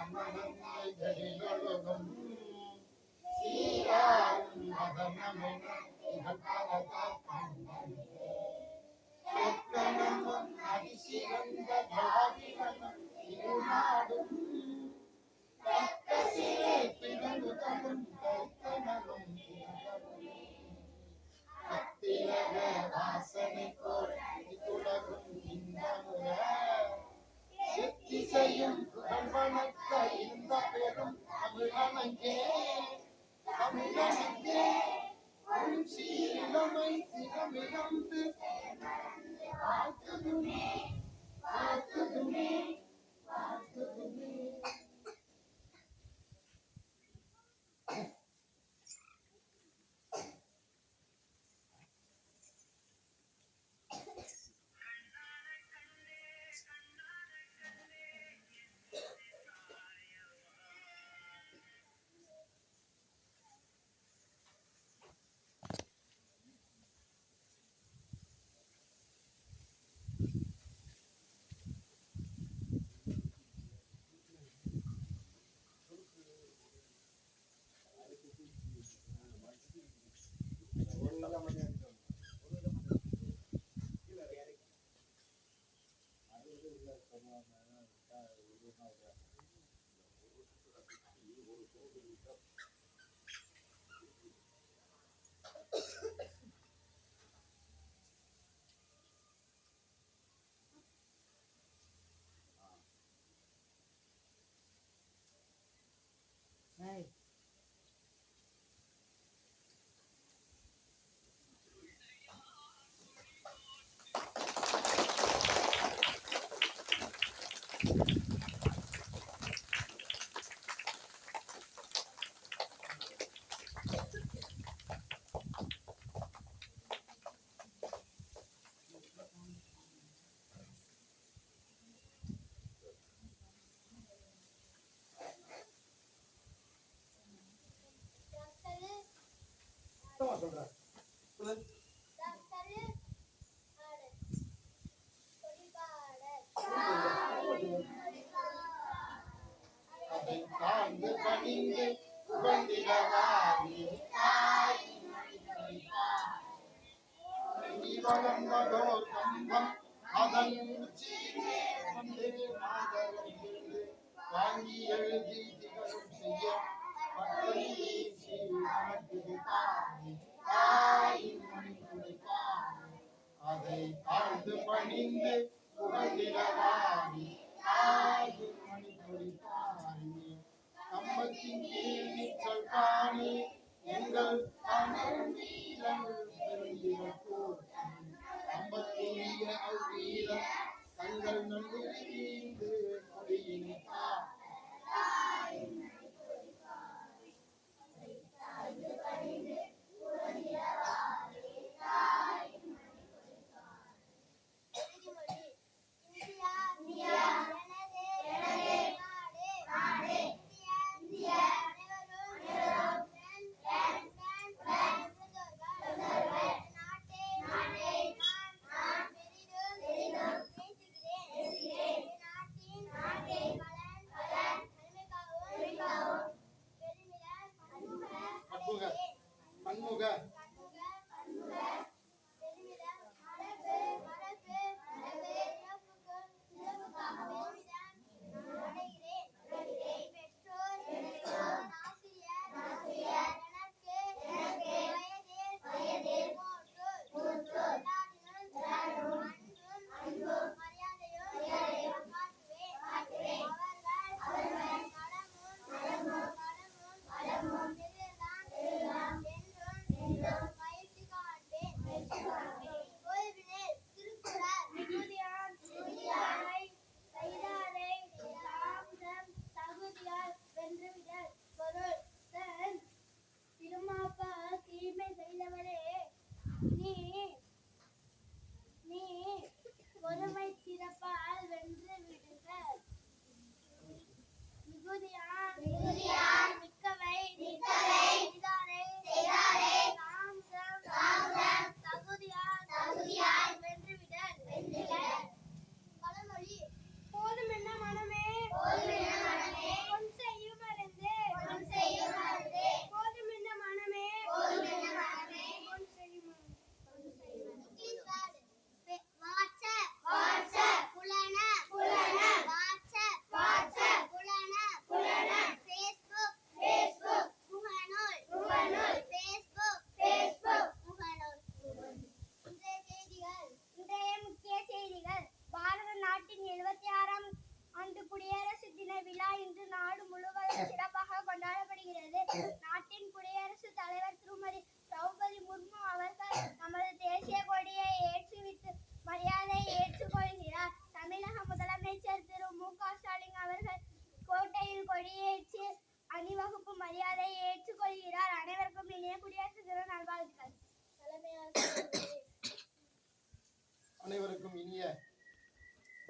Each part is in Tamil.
மனங்களிலொழுகும் சீராரும் மதனமென சொற்கணமும் அதிசிறந்த திராவிடனும் திருநாடும் தக்க சிறை பிறந்ததும் கைத்தனமும் அத்திலக வாசனை போல் துலகும் இன்பமுற எத்திசையும் புகழ் வணக்க இந்த பெரும் தமிழனங்கே தமிழனங்கே ஒரு சீரமை சிரமிழந்து வாழ்த்துதுமே வாழ்த்துதுமே வாழ்த்துதுமே. தாழ்ந்து பணிந்து புகழ்ந்திடவானே வளர்ந்ததோ கம்பம் அதன் உச்சியிலே வந்து மாதவர்கள் வாங்கி எழுதி திகழும் செய்ய பட்டை வீசி வணங்குகிறானே தாயின் மணிக்குடிப்பானே அதை தாழ்ந்து பணிந்து புகழ்ந்திடவானே தாயின் மணிக்குடிப்பானே கம்பத்தின் கீழ் சொல்பானே எங்கள் தமிழ் வீரன் பெருந்திரப்போர் கம்பத்திய வீரன் தங்கள் நன்றிந்து கொடியினார் நாட்டின் நாடு முழுவதும் சிறப்பாக கொண்டாடப்படுகிறது. நாட்டின் குடியரசுத் தலைவர் திருமதி திரௌபதி முர்மு அவர்கள் நமது தேசிய கொடியை ஏற்றிவிட்டு மரியாதை ஏற்றுக்கொள்கிறார். தமிழக முதலமைச்சர் திரு மு.க.ஸ்டாலின் அவர்கள் கோட்டையில் கொடியேற்றி அணிவகுப்பு மரியாதை ஏற்றுக்கொள்கிறார். அனைவருக்கும் இனிய குடியரசு தின நல்வாழ்த்துக்கள். அனைவருக்கும் இனிய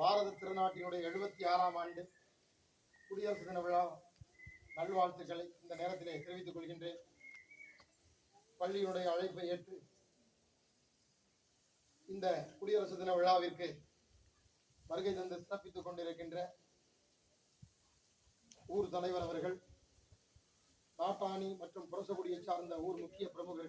பாரத திருநாட்டினுடைய 76ஆம் ஆண்டு குடியரசு தின விழா நல்வாழ்த்துக்களை இந்த நேரத்திலே தெரிவித்துக் கொள்கின்றேன். பள்ளியினுடைய அழைப்பை ஏற்று இந்த குடியரசு தின விழாவிற்கு வருகை தந்து சிறப்பித்துக் கொண்டிருக்கின்ற ஊர் தலைவர் அவர்கள், நாட்டாணி மற்றும் புரசகுடியை சார்ந்த ஊர் முக்கிய பிரமுகர்கள்,